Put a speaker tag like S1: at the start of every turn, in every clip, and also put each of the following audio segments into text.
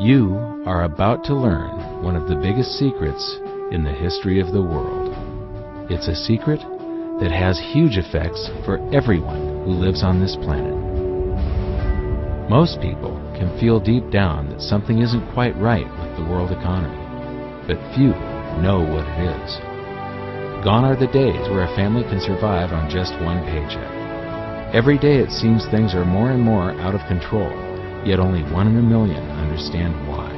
S1: You are about to learn one of the biggest secrets in the history of the world. It's a secret that has huge effects for everyone who lives on this planet. Most people can feel deep down that something isn't quite right with the world economy, but few know what it is. Gone are the days where a family can survive on just one paycheck. Every day it seems things are more and more out of control, yet only 1 in a million understand why.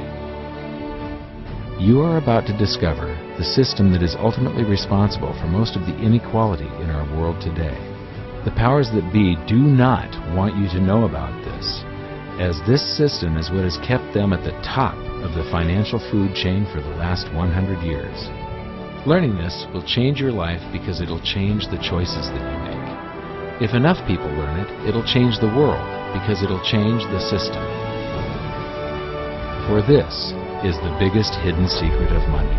S1: You are about to discover the system that is ultimately responsible for most of the inequality in our world today. The powers that be do not want you to know about this, as this system is what has kept them at the top of the financial food chain for the last 100 years. Learning this will change your life because it'll change the choices that you make. If enough people learn it, it'll change the world because it'll change the system. For this is the biggest hidden secret of money.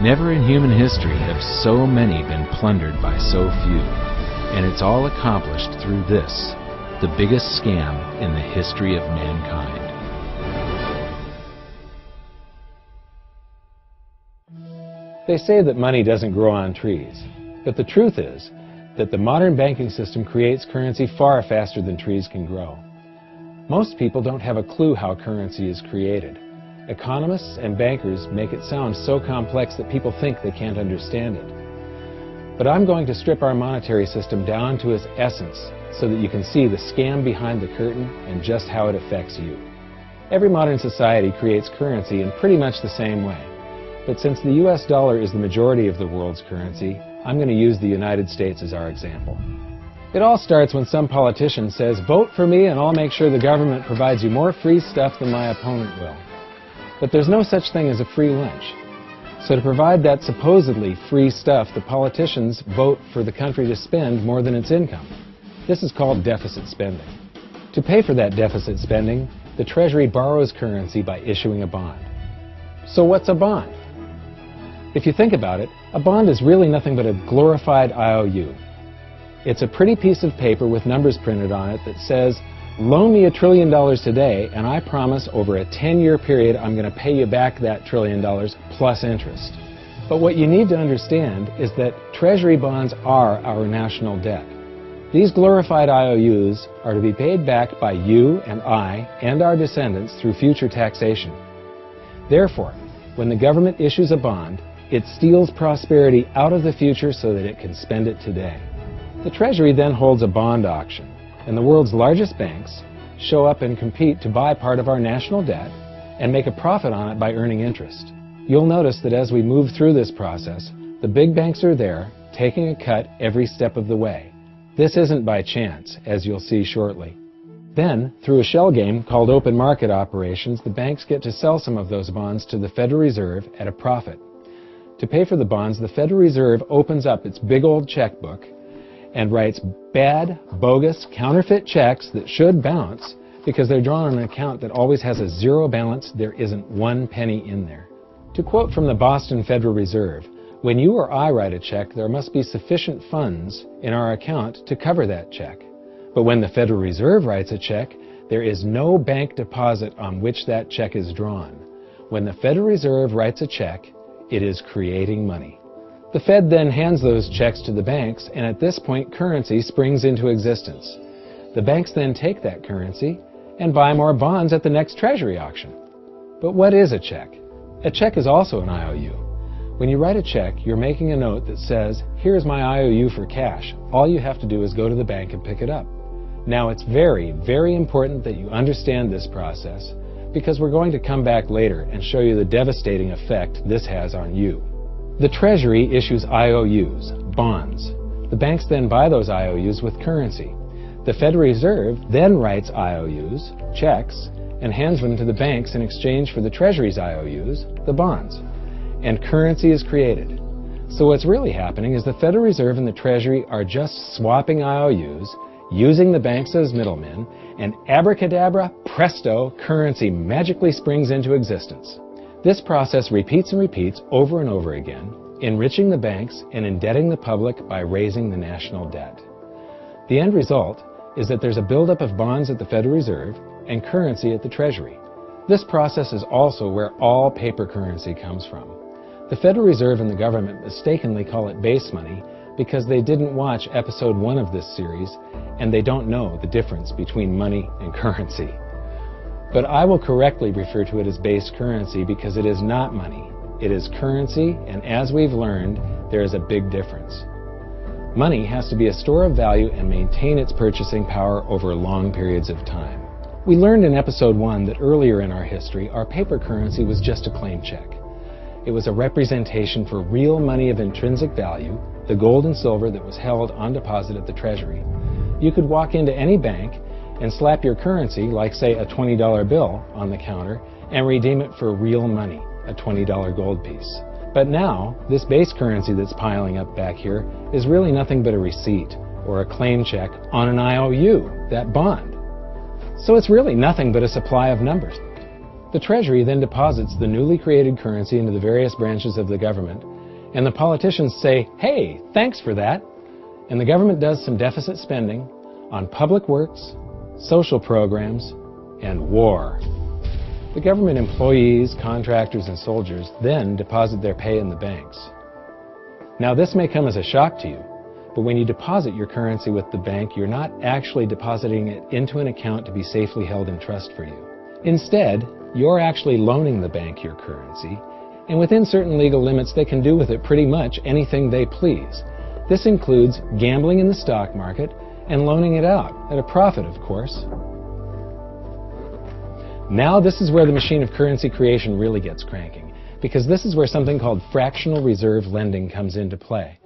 S1: Never in human history have so many been plundered by so few, and it's all accomplished through this, the biggest scam in the history of mankind.
S2: They say that money doesn't grow on trees, but the truth is that the modern banking system creates currency far faster than trees can grow. Most people don't have a clue how currency is created. Economists and bankers make it sound so complex that people think they can't understand it. But I'm going to strip our monetary system down to its essence so that you can see the scam behind the curtain and just how it affects you. Every modern society creates currency in pretty much the same way. But since the US dollar is the majority of the world's currency, I'm going to use the United States as our example. It all starts when some politician says, "Vote for me and I'll make sure the government provides you more free stuff than my opponent will." But there's no such thing as a free lunch. So to provide that supposedly free stuff, the politicians vote for the country to spend more than its income. This is called deficit spending. To pay for that deficit spending, the Treasury borrows currency by issuing a bond. So what's a bond? If you think about it, a bond is really nothing but a glorified IOU. It's a pretty piece of paper with numbers printed on it that says, "Loan me $1 trillion today, and I promise over a 10-year period I'm going to pay you back that $1 trillion plus interest." But what you need to understand is that Treasury bonds are our national debt. These glorified IOUs are to be paid back by you and I and our descendants through future taxation. Therefore, when the government issues a bond, it steals prosperity out of the future so that it can spend it today. The Treasury then holds a bond auction, and the world's largest banks show up and compete to buy part of our national debt and make a profit on it by earning interest. You'll notice that as we move through this process, the big banks are there, taking a cut every step of the way. This isn't by chance, as you'll see shortly. Then, through a shell game called open market operations, the banks get to sell some of those bonds to the Federal Reserve at a profit. To pay for the bonds, the Federal Reserve opens up its big old checkbook and writes bad, bogus, counterfeit checks that should bounce because they're drawn on an account that always has a zero balance. There isn't 1 penny in there. To quote from the Boston Federal Reserve, "When you or I write a check, there must be sufficient funds in our account to cover that check. But when the Federal Reserve writes a check, there is no bank deposit on which that check is drawn. When the Federal Reserve writes a check, it is creating money." The Fed then hands those checks to the banks, and at this point currency springs into existence. The banks then take that currency and buy more bonds at the next Treasury auction. But what is a check? A check is also an IOU. When you write a check, you're making a note that says, "Here's my IOU for cash. All you have to do is go to the bank and pick it up." Now it's very, very important that you understand this process because we're going to come back later and show you the devastating effect this has on you. The Treasury issues IOUs, bonds. The banks then buy those IOUs with currency. The Federal Reserve then writes IOUs, checks, and hands them to the banks in exchange for the Treasury's IOUs, the bonds. And currency is created. So what's really happening is the Federal Reserve and the Treasury are just swapping IOUs, using the banks as middlemen, and abracadabra, presto, currency magically springs into existence. This process repeats and repeats over and over again, enriching the banks and indebting the public by raising the national debt. The end result is that there's a buildup of bonds at the Federal Reserve and currency at the Treasury. This process is also where all paper currency comes from. The Federal Reserve and the government mistakenly call it base money because they didn't watch episode 1 of this series and they don't know the difference between money and currency. But I will correctly refer to it as base currency because it is not money. It is currency, and as we've learned, there is a big difference. Money has to be a store of value and maintain its purchasing power over long periods of time. We learned in episode 1 that earlier in our history, our paper currency was just a claim check. It was a representation for real money of intrinsic value, the gold and silver that was held on deposit at the Treasury. You could walk into any bank and slap your currency, like say a $20 bill, on the counter and redeem it for real money, a $20 gold piece. But now, this base currency that's piling up back here is really nothing but a receipt or a claim check on an IOU, that bond. So it's really nothing but a supply of numbers. The Treasury then deposits the newly created currency into the various branches of the government, and the politicians say, "Hey, thanks for that." And the government does some deficit spending on public works, social programs, and war. The government employees, contractors, and soldiers then deposit their pay in the banks. Now, this may come as a shock to you, but when you deposit your currency with the bank, you're not actually depositing it into an account to be safely held in trust for you. Instead, you're actually loaning the bank your currency, and within certain legal limits, they can do with it pretty much anything they please. This includes gambling in the stock market and loaning it out, at a profit, of course. Now this is where the machine of currency creation really gets cranking, because this is where something called fractional reserve lending comes into play.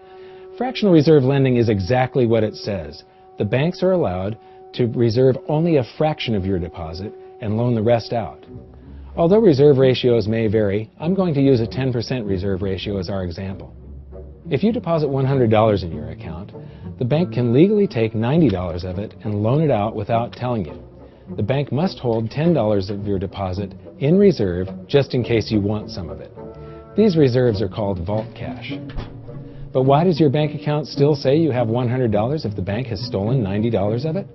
S2: Fractional reserve lending is exactly what it says. The banks are allowed to reserve only a fraction of your deposit and loan the rest out. Although reserve ratios may vary, I'm going to use a 10% reserve ratio as our example. If you deposit $100 in your account, the bank can legally take $90 of it and loan it out without telling you. The bank must hold $10 of your deposit in reserve just in case you want some of it. These reserves are called vault cash. But why does your bank account still say you have $100 if the bank has stolen $90 of it?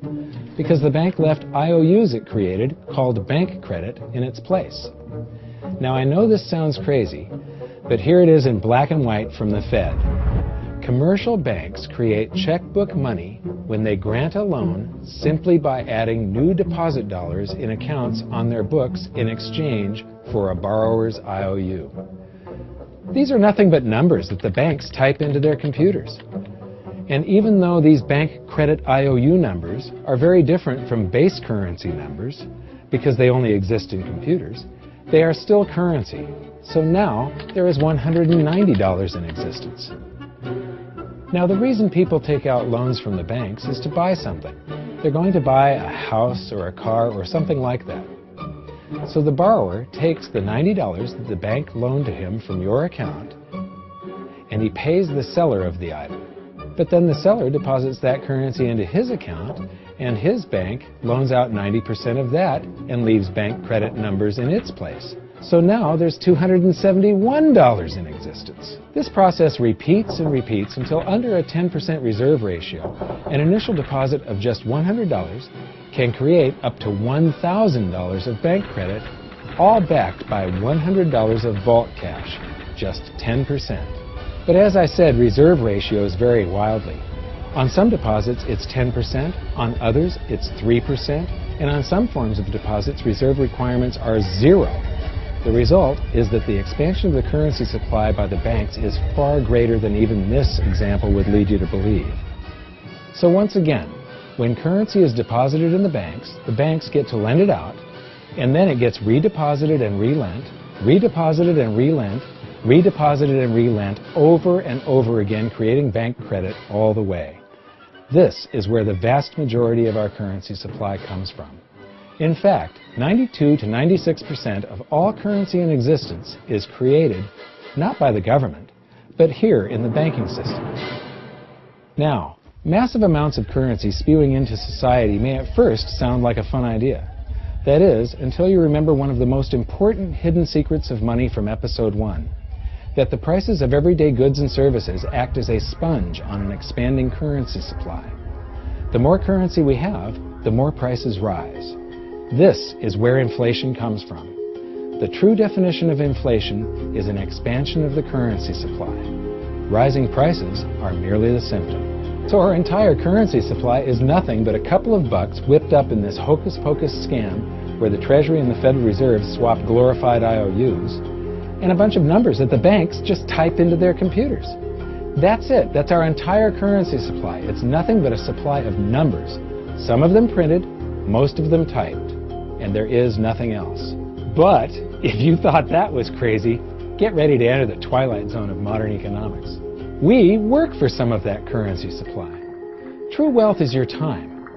S2: Because the bank left IOUs it created, called bank credit, in its place. Now I know this sounds crazy, but here it is in black and white from the Fed. Commercial banks create checkbook money when they grant a loan simply by adding new deposit dollars in accounts on their books in exchange for a borrower's IOU. These are nothing but numbers that the banks type into their computers. And even though these bank credit IOU numbers are very different from base currency numbers, because they only exist in computers, they are still currency. So now there is $190 in existence. Now the reason people take out loans from the banks is to buy something. They're going to buy a house or a car or something like that. So the borrower takes the $90 that the bank loaned to him from your account and he pays the seller of the item. But then the seller deposits that currency into his account and his bank loans out 90% of that and leaves bank credit numbers in its place. So now there's $271 in existence. This process repeats and repeats until under a 10% reserve ratio, an initial deposit of just $100 can create up to $1,000 of bank credit, all backed by $100 of vault cash, just 10%. But as I said, reserve ratios vary wildly. On some deposits, it's 10%, on others, it's 3%, and on some forms of deposits, reserve requirements are 0. The result is that the expansion of the currency supply by the banks is far greater than even this example would lead you to believe. So once again, when currency is deposited in the banks get to lend it out, and then it gets redeposited and relent, redeposited and relent, redeposited and relent over and over again, creating bank credit all the way. This is where the vast majority of our currency supply comes from. In fact, 92 to 96% of all currency in existence is created not by the government, but here in the banking system. Now, massive amounts of currency spewing into society may at first sound like a fun idea. That is, until you remember one of the most important hidden secrets of money from episode 1, that the prices of everyday goods and services act as a sponge on an expanding currency supply. The more currency we have, the more prices rise. This is where inflation comes from. The true definition of inflation is an expansion of the currency supply. Rising prices are merely the symptom. So our entire currency supply is nothing but a couple of bucks whipped up in this hocus-pocus scam where the Treasury and the Federal Reserve swap glorified IOUs, and a bunch of numbers that the banks just type into their computers. That's it. That's our entire currency supply. It's nothing but a supply of numbers. Some of them printed, most of them typed, and there is nothing else. But if you thought that was crazy, get ready to enter the twilight zone of modern economics. We work for some of that currency supply. True wealth is your time,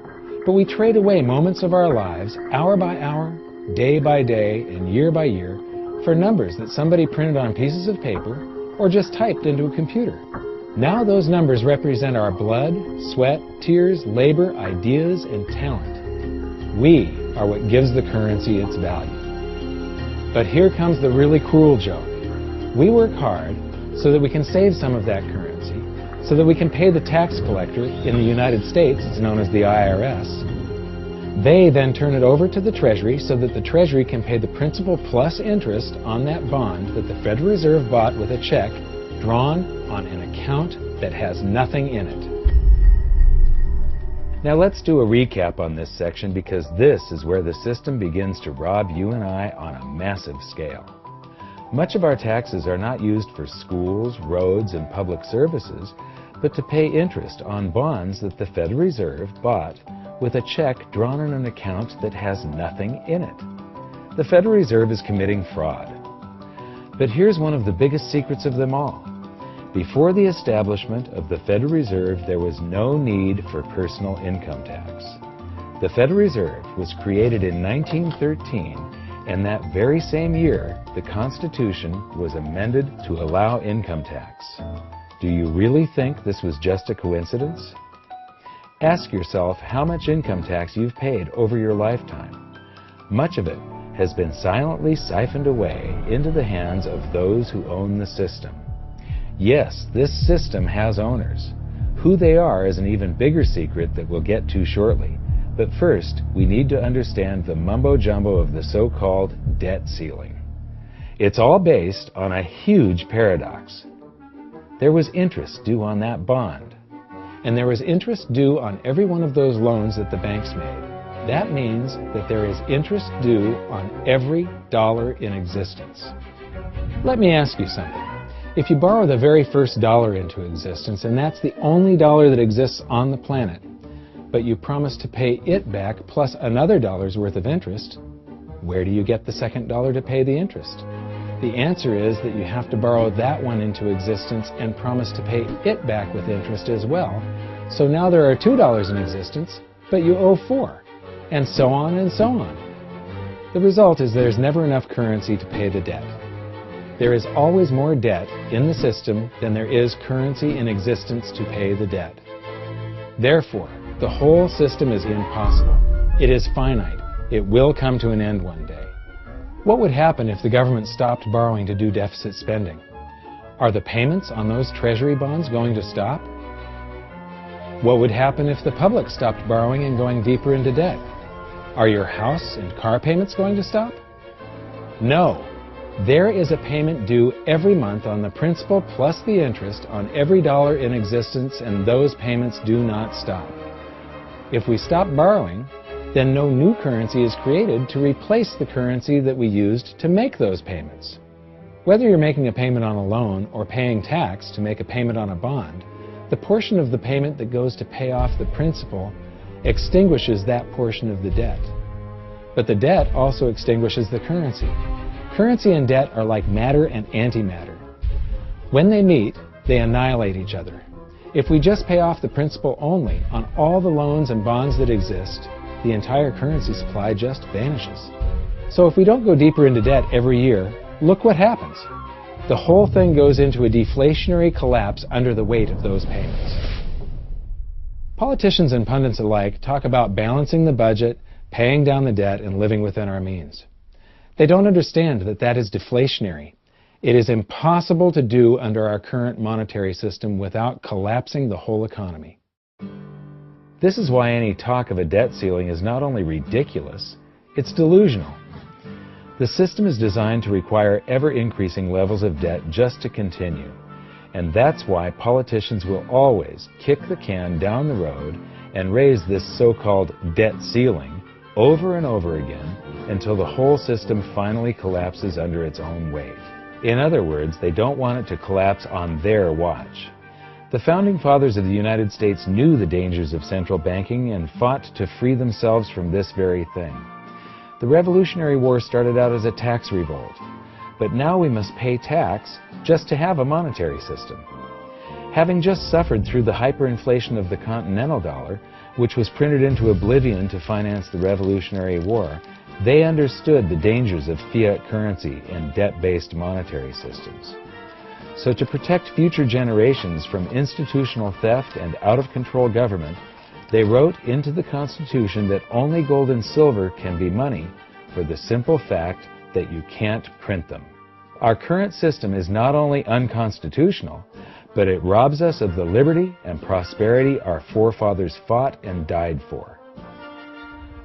S2: but we trade away moments of our lives, hour by hour, day by day, and year by year, for numbers that somebody printed on pieces of paper or just typed into a computer. Now those numbers represent our blood, sweat, tears, labor, ideas, and talent. We are what gives the currency its value. But here comes the really cruel joke. We work hard so that we can save some of that currency, so that we can pay the tax collector in the United States, it's known as the IRS. They then turn it over to the Treasury so that the Treasury can pay the principal plus interest on that bond that the Federal Reserve bought with a check drawn on an account that has nothing in it.
S1: Now let's do a recap on this section because this is where the system begins to rob you and I on a massive scale. Much of our taxes are not used for schools, roads, and public services, but to pay interest on bonds that the Federal Reserve bought with a check drawn on an account that has nothing in it. The Federal Reserve is committing fraud. But here's one of the biggest secrets of them all. Before the establishment of the Federal Reserve, there was no need for personal income tax. The Federal Reserve was created in 1913, and that very same year, the Constitution was amended to allow income tax. Do you really think this was just a coincidence? Ask yourself how much income tax you've paid over your lifetime. Much of it has been silently siphoned away into the hands of those who own the system. Yes, this system has owners. Who they are is an even bigger secret that we'll get to shortly. But first, we need to understand the mumbo-jumbo of the so-called debt ceiling. It's all based on a huge paradox. There was interest due on that bond, and there was interest due on every one of those loans that the banks made. That means that there is interest due on every dollar in existence. Let me ask you something. If you borrow the very first dollar into existence, and that's the only dollar that exists on the planet, but you promise to pay it back plus another dollar's worth of interest, where do you get the second dollar to pay the interest? The answer is that you have to borrow that one into existence and promise to pay it back with interest as well. So now there are $2 in existence, but you owe $4, and so on and so on. The result is there's never enough currency to pay the debt. There is always more debt in the system than there is currency in existence to pay the debt. Therefore, the whole system is impossible. It is finite. It will come to an end one day. What would happen if the government stopped borrowing to do deficit spending? Are the payments on those treasury bonds going to stop? What would happen if the public stopped borrowing and going deeper into debt? Are your house and car payments going to stop? No. There is a payment due every month on the principal plus the interest on every dollar in existence, and those payments do not stop. If we stop borrowing, then no new currency is created to replace the currency that we used to make those payments. Whether you're making a payment on a loan or paying tax to make a payment on a bond, the portion of the payment that goes to pay off the principal extinguishes that portion of the debt. But the debt also extinguishes the currency. Currency and debt are like matter and antimatter. When they meet, they annihilate each other. If we just pay off the principal only on all the loans and bonds that exist, the entire currency supply just vanishes. So if we don't go deeper into debt every year, look what happens. The whole thing goes into a deflationary collapse under the weight of those payments. Politicians and pundits alike talk about balancing the budget, paying down the debt, and living within our means. They don't understand that that is deflationary. It is impossible to do under our current monetary system without collapsing the whole economy. This is why any talk of a debt ceiling is not only ridiculous, it's delusional.
S2: The system is designed to require ever-increasing levels of debt just to continue. And that's why politicians will always kick the can down the road and raise this so-called debt ceiling over and over again until the whole system finally collapses under its own weight. In other words, they don't want it to collapse on their watch. The Founding Fathers of the United States knew the dangers of central banking and fought to free themselves from this very thing. The Revolutionary War started out as a tax revolt, but now we must pay tax just to have a monetary system. Having just suffered through the hyperinflation of the continental dollar, which was printed into oblivion to finance the Revolutionary War, they understood the dangers of fiat currency and debt-based monetary systems. So to protect future generations from institutional theft and out-of-control government, they wrote into the Constitution that only gold and silver can be money for the simple fact that you can't print them. Our current system is not only unconstitutional, but it robs us of the liberty and prosperity our forefathers fought and died for.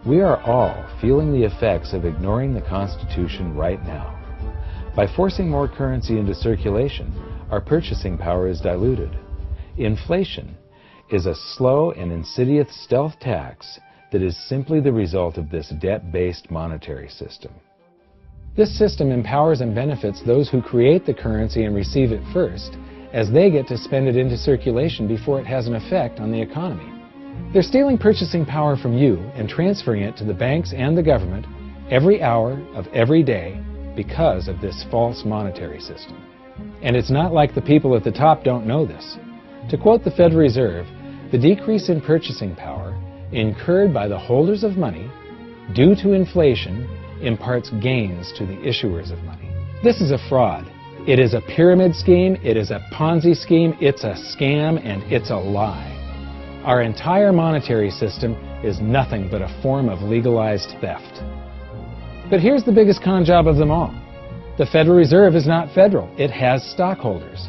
S2: We are all feeling the effects of ignoring the Constitution right now. By forcing more currency into circulation, our purchasing power is diluted. Inflation is a slow and insidious stealth tax that is simply the result of this debt-based monetary system. This system empowers and benefits those who create the currency and receive it first, as they get to spend it into circulation before it has an effect on the economy. They're stealing purchasing power from you and transferring it to the banks and the government every hour of every day because of this false monetary system. And it's not like the people at the top don't know this. To quote the Federal Reserve, the decrease in purchasing power incurred by the holders of money due to inflation imparts gains to the issuers of money. This is a fraud. It is a pyramid scheme, it is a Ponzi scheme, it's a scam, and it's a lie. Our entire monetary system is nothing but a form of legalized theft. But here's the biggest con job of them all. The Federal Reserve is not federal. It has stockholders.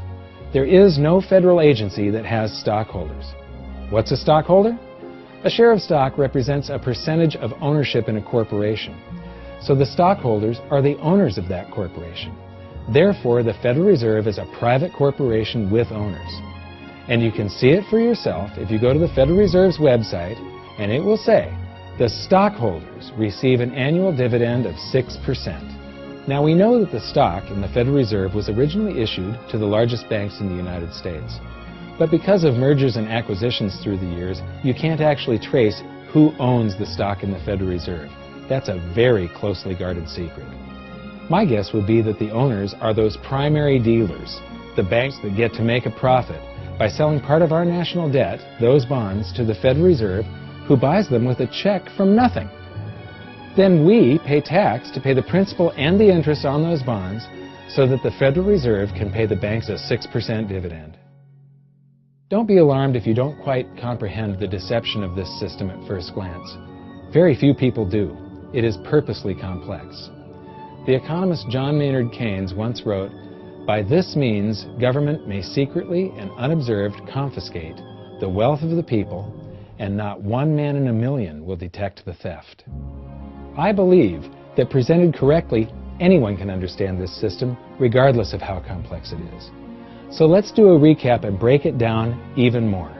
S2: There is no federal agency that has stockholders. What's a stockholder? A share of stock represents a percentage of ownership in a corporation. So the stockholders are the owners of that corporation. Therefore, the Federal Reserve is a private corporation with owners. And you can see it for yourself if you go to the Federal Reserve's website, and it will say, the stockholders receive an annual dividend of 6%. Now, we know that the stock in the Federal Reserve was originally issued to the largest banks in the United States. But because of mergers and acquisitions through the years, you can't actually trace who owns the stock in the Federal Reserve. That's a very closely guarded secret. My guess would be that the owners are those primary dealers, the banks that get to make a profit by selling part of our national debt, those bonds, to the Federal Reserve, who buys them with a check from nothing. Then we pay tax to pay the principal and the interest on those bonds so that the Federal Reserve can pay the banks a 6% dividend. Don't be alarmed if you don't quite comprehend the deception of this system at first glance. Very few people do. It is purposely complex. The economist John Maynard Keynes once wrote, "By this means, government may secretly and unobserved confiscate the wealth of the people, and not one man in a million will detect the theft." I believe that presented correctly, anyone can understand this system, regardless of how complex it is. So let's do a recap and break it down even more.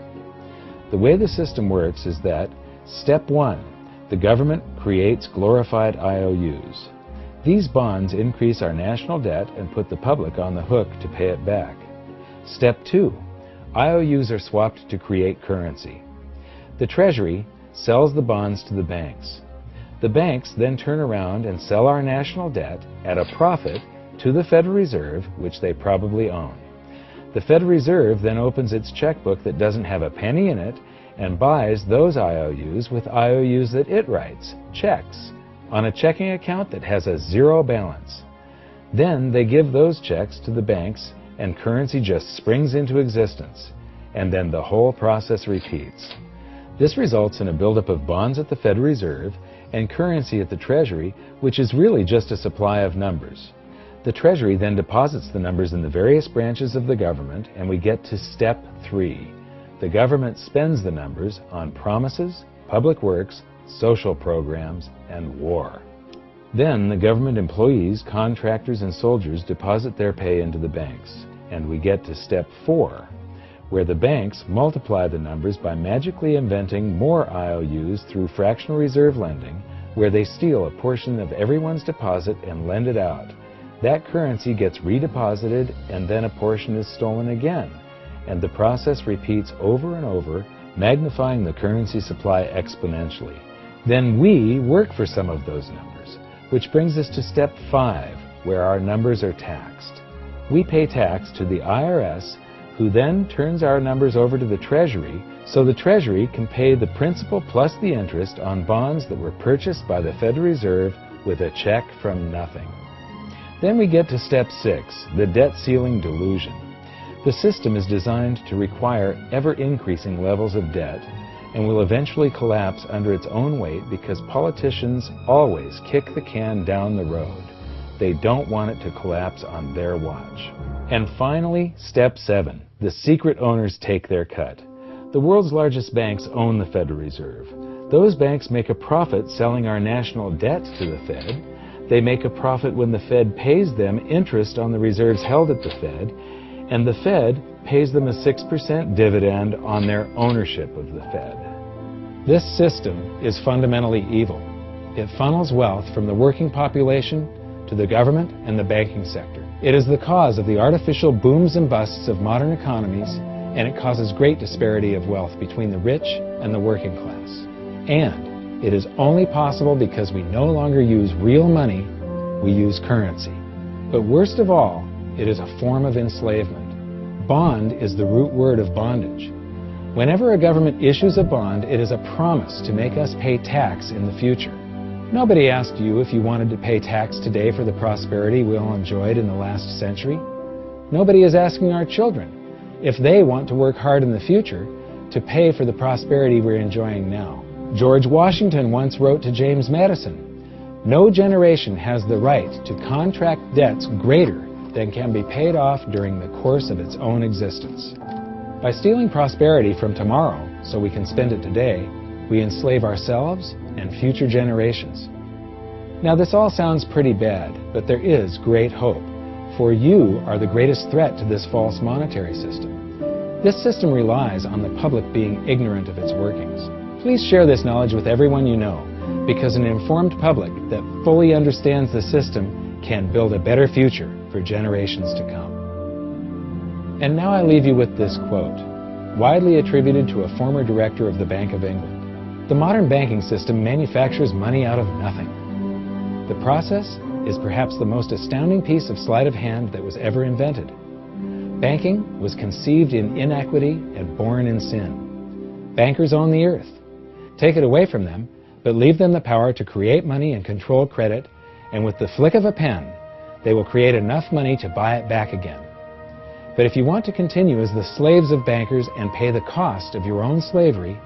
S2: The way the system works is that, step 1, the government creates glorified IOUs. These bonds increase our national debt and put the public on the hook to pay it back. Step 2, IOUs are swapped to create currency. The Treasury sells the bonds to the banks. The banks then turn around and sell our national debt at a profit to the Federal Reserve, which they probably own. The Federal Reserve then opens its checkbook that doesn't have a penny in it and buys those IOUs with IOUs that it writes, checks, on a checking account that has a zero balance. Then they give those checks to the banks and currency just springs into existence. And then the whole process repeats. This results in a buildup of bonds at the Federal Reserve and currency at the Treasury, which is really just a supply of numbers. The Treasury then deposits the numbers in the various branches of the government, and we get to step 3. The government spends the numbers on promises, public works, social programs, and war.
S1: Then the government employees, contractors, and soldiers deposit their pay into the banks. And we get to step 4, where the banks multiply the numbers by magically inventing more IOUs through fractional reserve lending, where they steal a portion of everyone's deposit and lend it out. That currency gets redeposited, and then a portion is stolen again. And the process repeats over and over, magnifying the currency supply exponentially. Then we work for some of those numbers, which brings us to step 5, where our numbers are taxed. We pay tax to the IRS, who then turns our numbers over to the Treasury, so the Treasury can pay the principal plus the interest on bonds that were purchased by the Federal Reserve with a check from nothing. Then we get to step 6, the debt ceiling delusion. The system is designed to require ever-increasing levels of debt and will eventually collapse under its own weight because politicians always kick the can down the road. They don't want it to collapse on their watch. And finally, step 7, the secret owners take their cut. The world's largest banks own the Federal Reserve. Those banks make a profit selling our national debt to the Fed. They make a profit when the Fed pays them interest on the reserves held at the Fed, and the Fed pays them a 6% dividend on their ownership of the Fed.
S2: This system is fundamentally evil. It funnels wealth from the working population to the government and the banking sector. It is the cause of the artificial booms and busts of modern economies, and it causes great disparity of wealth between the rich and the working class. And it is only possible because we no longer use real money, we use currency. But worst of all, it is a form of enslavement. Bond is the root word of bondage. Whenever a government issues a bond, it is a promise to make us pay tax in the future. Nobody asked you if you wanted to pay tax today for the prosperity we all enjoyed in the last century. Nobody is asking our children if they want to work hard in the future to pay for the prosperity we're enjoying now. George Washington once wrote to James Madison, "No generation has the right to contract debts greater than can be paid off during the course of its own existence." By stealing prosperity from tomorrow so we can spend it today, we enslave ourselves and future generations. Now this all sounds pretty bad, but there is great hope, for you are the greatest threat to this false monetary system. This system relies on the public being ignorant of its workings. Please share this knowledge with everyone you know, because an informed public that fully understands the system can build a better future for generations to come. And now I leave you with this quote, widely attributed to a former director of the Bank of England. "The modern banking system manufactures money out of nothing. The process is perhaps the most astounding piece of sleight of hand that was ever invented. Banking was conceived in inequity and born in sin. Bankers own the earth. Take it away from them, but leave them the power to create money and control credit, and with the flick of a pen, they will create enough money to buy it back again. But if you want to continue as the slaves of bankers and pay the cost of your own slavery,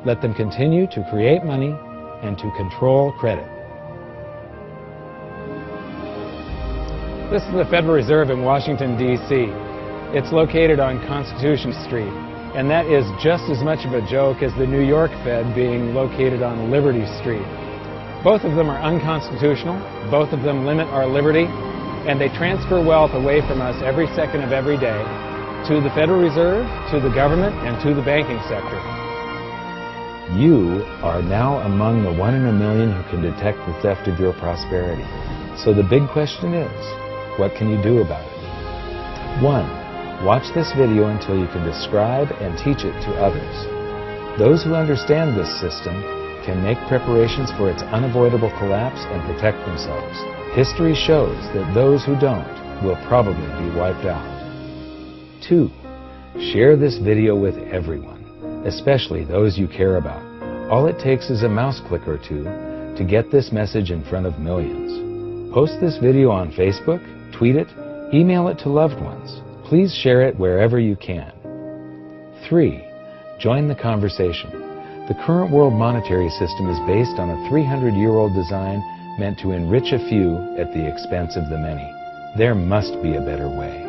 S2: let them continue to create money and to control credit." This is the Federal Reserve in Washington, D.C. It's located on Constitution Street, and that is just as much of a joke as the New York Fed being located on Liberty Street. Both of them are unconstitutional, both of them limit our liberty, and they transfer wealth away from us every second of every day to the Federal Reserve, to the government, and to the banking sector.
S1: You are now among the 1 in a million who can detect the theft of your prosperity. So the big question is, what can you do about it? 1. Watch this video until you can describe and teach it to others. Those who understand this system can make preparations for its unavoidable collapse and protect themselves. History shows that those who don't will probably be wiped out. 2. Share this video with everyone, especially those you care about. All it takes is a mouse click or two to get this message in front of millions. Post this video on Facebook, tweet it, email it to loved ones. Please share it wherever you can. 3. Join the conversation. The current world monetary system is based on a 300-year-old design meant to enrich a few at the expense of the many. There must be a better way.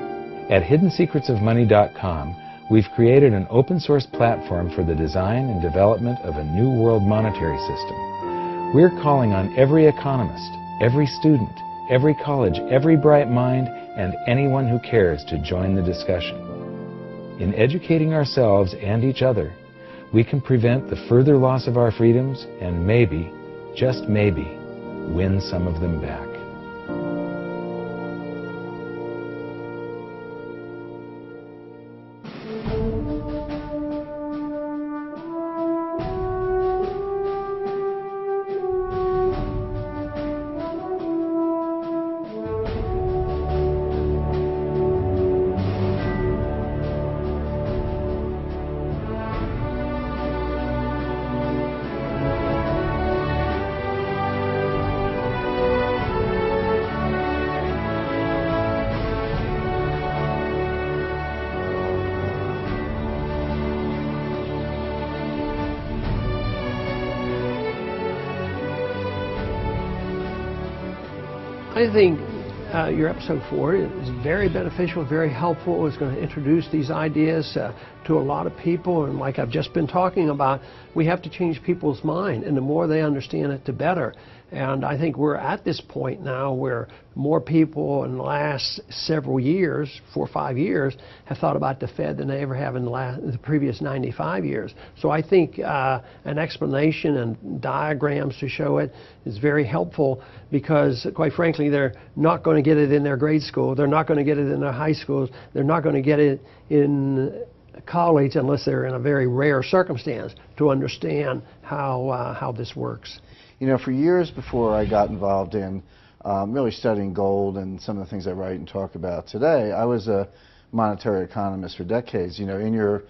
S1: At hiddensecretsofmoney.com, we've created an open-source platform for the design and development of a new world monetary system. We're calling on every economist,
S2: every student, every college, every bright mind, and anyone who cares to join the discussion. In educating ourselves and each other, we can prevent the further loss of our freedoms and maybe, just maybe, win some of them back.
S3: I think your episode 4 is very beneficial, very helpful. It's going to introduce these ideas to a lot of people, and like I've just been talking about, we have to change people's mind, and the more they understand it, the better. And I think we're at this point now where more people in the last several years, 4 or 5 years, have thought about the Fed than they ever have in the previous 95 years. So I think an explanation and diagrams to show it is very helpful, because quite frankly they're not going to get it in their grade school, they're not going to get it in their high schools, they're not going to get it in college unless they're in a very rare circumstance to understand how this works.
S4: You know, for years before I got involved in really studying gold and some of the things I write and talk about today, I was a monetary economist for decades. You know, in your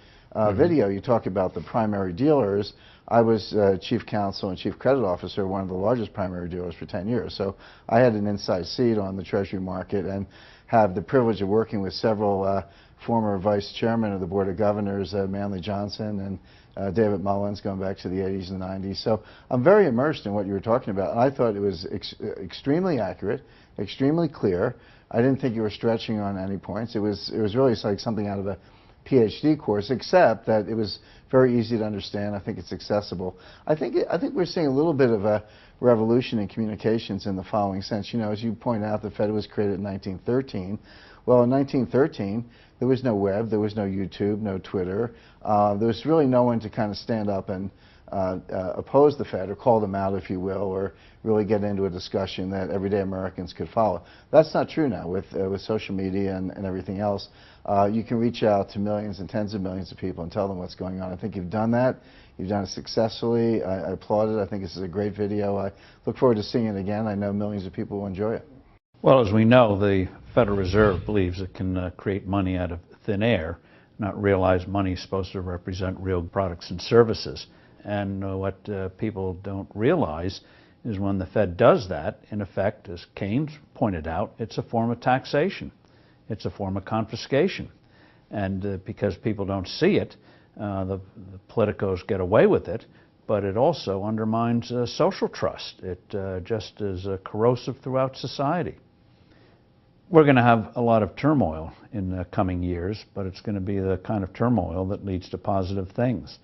S4: video, you talk about the primary dealers. I was chief counsel and chief credit officer of one of the largest primary dealers for 10 years. So I had an inside seat on the Treasury market and have the privilege of working with several former vice chairmen of the Board of Governors, Manley Johnson and David Mullins, going back to the 80s and 90s. So I'm very immersed in what you were talking about. And I thought it was extremely accurate, extremely clear. I didn't think you were stretching on any points. It was really like something out of a PhD course, except that it was very easy to understand. I think it's accessible. I think we're seeing a little bit of a revolution in communications in the following sense. You know, as you point out, the Fed was created in 1913. Well, in 1913, there was no web, there was no YouTube, no Twitter. There was really no one to kind of stand up and oppose the Fed or call them out, if you will, or really get into a discussion that everyday Americans could follow. That's not true now with social media and everything else. You can reach out to millions and tens of millions of people and tell them what's going on. I think you've done that. You've done it successfully. I applaud it. I think this is a great video. I look forward to seeing it again. I know millions of people will enjoy it.
S5: Well, as we know, the Federal Reserve believes it can create money out of thin air, not realize money is supposed to represent real products and services. And what people don't realize is when the Fed does that, in effect, as Keynes pointed out, it's a form of taxation. It's a form of confiscation. And because people don't see it, the politicos get away with it, but it also undermines social trust. It just is corrosive throughout society. We're going to have a lot of turmoil in the coming years, but it's going to be the kind of turmoil that leads to positive things.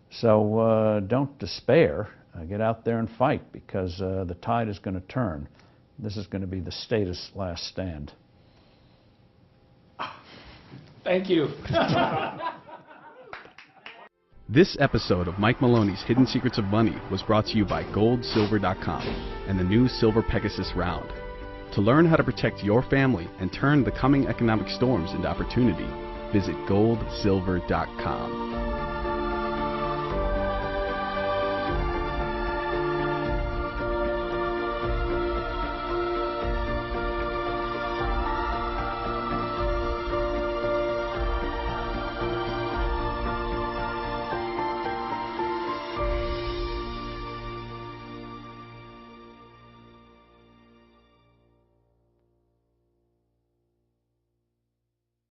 S5: So don't despair. Get out there and fight, because the tide is going to turn. This is going to be the status last stand.
S6: Thank you.
S7: This episode of Mike Maloney's Hidden Secrets of Money was brought to you by GoldSilver.com and the new Silver Pegasus Round. To learn how to protect your family and turn the coming economic storms into opportunity, visit GoldSilver.com.